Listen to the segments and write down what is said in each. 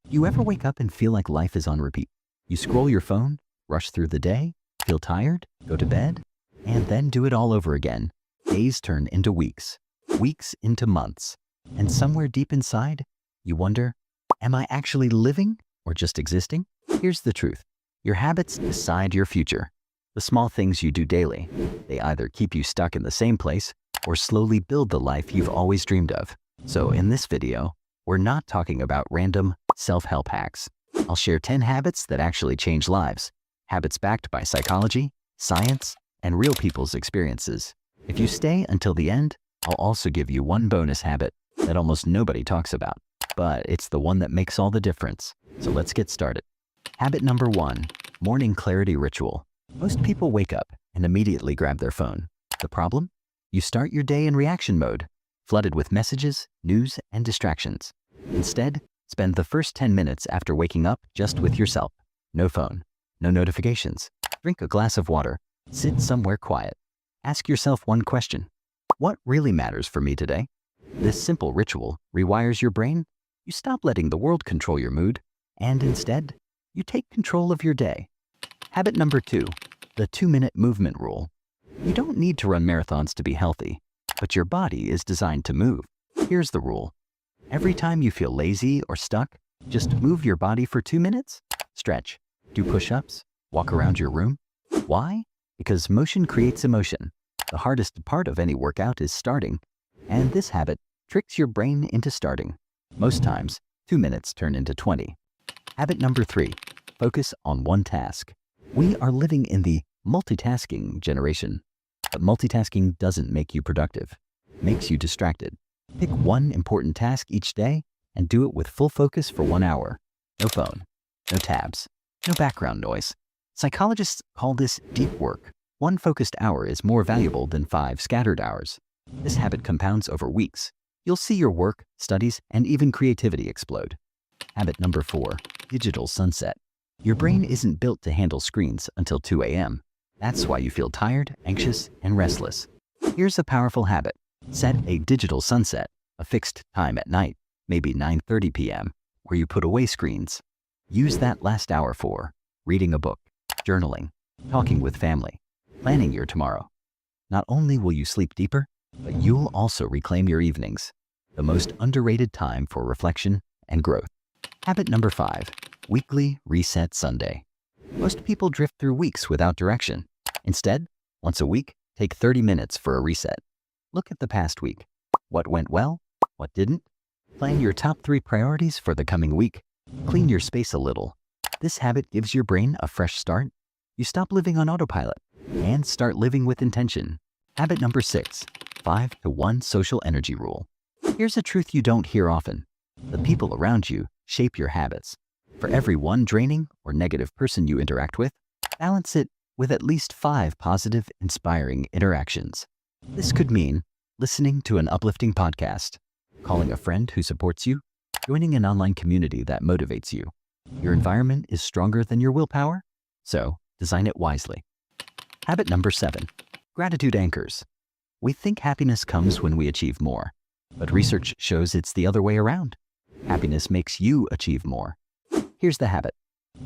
You ever wake up and feel like life is on repeat? You scroll your phone, rush through the day, feel tired, go to bed, and then do it all over again. Days turn into weeks, weeks into months, and somewhere deep inside, you wonder, am I actually living or just existing? Here's the truth. Your habits decide your future. The small things you do daily, they either keep you stuck in the same place or slowly build the life you've always dreamed of. So in this video, we're not talking about random self-help hacks. I'll share 10 habits that actually change lives, habits backed by psychology, science, and real people's experiences. If you stay until the end, I'll also give you one bonus habit that almost nobody talks about, but it's the one that makes all the difference. So let's get started. Habit number 1, morning clarity ritual. Most people wake up and immediately grab their phone. The problem? You start your day in reaction mode, flooded with messages, news, and distractions. Instead, spend the first 10 minutes after waking up just with yourself. No phone, no notifications. Drink a glass of water. Sit somewhere quiet. Ask yourself one question. What really matters for me today? This simple ritual rewires your brain. You stop letting the world control your mood, and instead, you take control of your day. Habit number 2, the 2-minute movement rule. You don't need to run marathons to be healthy, but your body is designed to move. Here's the rule. Every time you feel lazy or stuck, just move your body for 2 minutes. Stretch, do push-ups, walk around your room. Why? Because motion creates emotion. The hardest part of any workout is starting, and this habit tricks your brain into starting. Most times, 2 minutes turn into 20. Habit number 3, focus on one task. We are living in the multitasking generation, but multitasking doesn't make you productive. It makes you distracted. Pick one important task each day and do it with full focus for 1 hour. No phone, no tabs, no background noise. Psychologists call this deep work. One focused hour is more valuable than 5 scattered hours. This habit compounds over weeks. You'll see your work, studies, and even creativity explode. Habit number 4, digital sunset. Your brain isn't built to handle screens until 2 a.m. That's why you feel tired, anxious, and restless. Here's a powerful habit. Set a digital sunset, a fixed time at night, maybe 9:30 p.m., where you put away screens. Use that last hour for reading a book, journaling, talking with family, planning your tomorrow. Not only will you sleep deeper, but you'll also reclaim your evenings, the most underrated time for reflection and growth. Habit number 5, weekly reset Sunday. Most people drift through weeks without direction. Instead, once a week, take 30 minutes for a reset. Look at the past week. What went well? What didn't? Plan your top 3 priorities for the coming week. Clean your space a little. This habit gives your brain a fresh start. You stop living on autopilot and start living with intention. Habit number 6, 5-to-1 social energy rule. Here's a truth you don't hear often. The people around you shape your habits. For every one draining or negative person you interact with, balance it with at least 5 positive, inspiring interactions. This could mean listening to an uplifting podcast, calling a friend who supports you, joining an online community that motivates you. Your environment is stronger than your willpower, so design it wisely. Habit number 7, gratitude anchors. We think happiness comes when we achieve more, but research shows it's the other way around. Happiness makes you achieve more. Here's the habit.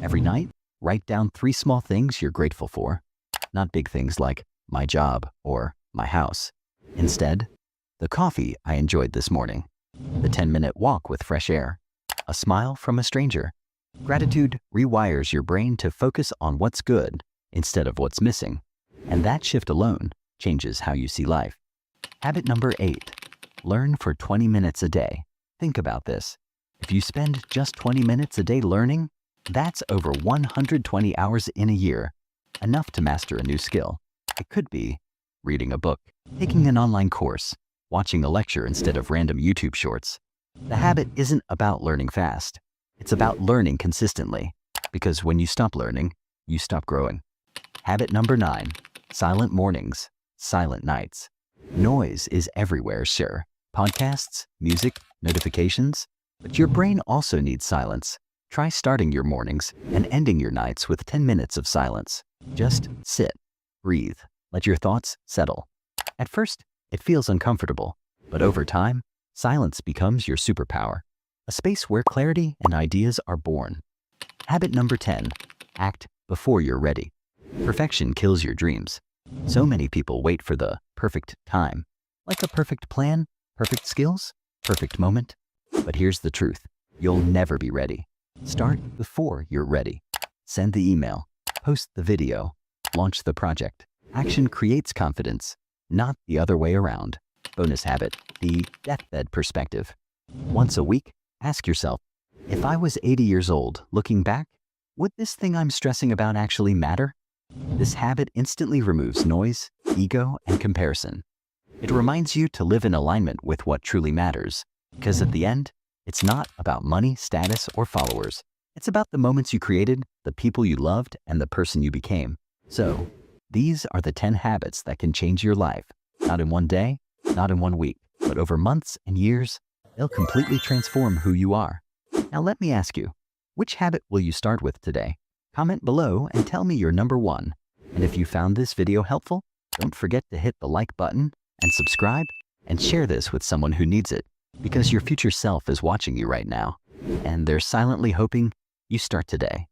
Every night, write down 3 small things you're grateful for. Not big things like my job or my house. Instead, the coffee I enjoyed this morning, the 10-minute walk with fresh air, a smile from a stranger. Gratitude rewires your brain to focus on what's good instead of what's missing, and that shift alone changes how you see life. Habit number 8, learn for 20 minutes a day. Think about this. If you spend just 20 minutes a day learning, that's over 120 hours in a year, enough to master a new skill. It could be reading a book, taking an online course, watching a lecture instead of random YouTube shorts. The habit isn't about learning fast. It's about learning consistently, because when you stop learning, you stop growing. Habit number 9, silent mornings, silent nights. Noise is everywhere, sure. Podcasts, music, notifications, but your brain also needs silence. Try starting your mornings and ending your nights with 10 minutes of silence. Just sit, breathe, let your thoughts settle. At first, it feels uncomfortable, but over time, silence becomes your superpower. a space where clarity and ideas are born. Habit number 10, act before you're ready. Perfection kills your dreams. So many people wait for the perfect time, like a perfect plan, perfect skills, perfect moment. But here's the truth, you'll never be ready. Start before you're ready. Send the email, post the video, launch the project. Action creates confidence, not the other way around. Bonus habit, the deathbed perspective. Once a week, ask yourself, if I was 80 years old, looking back, would this thing I'm stressing about actually matter? This habit instantly removes noise, ego, and comparison. It reminds you to live in alignment with what truly matters, because at the end, it's not about money, status, or followers. It's about the moments you created, the people you loved, and the person you became. So, these are the 10 habits that can change your life. Not in one day, not in one week, but over months and years, they'll completely transform who you are. Now let me ask you, which habit will you start with today? Comment below and tell me your number one. And if you found this video helpful, don't forget to hit the like button and subscribe and share this with someone who needs it, because your future self is watching you right now, and they're silently hoping you start today.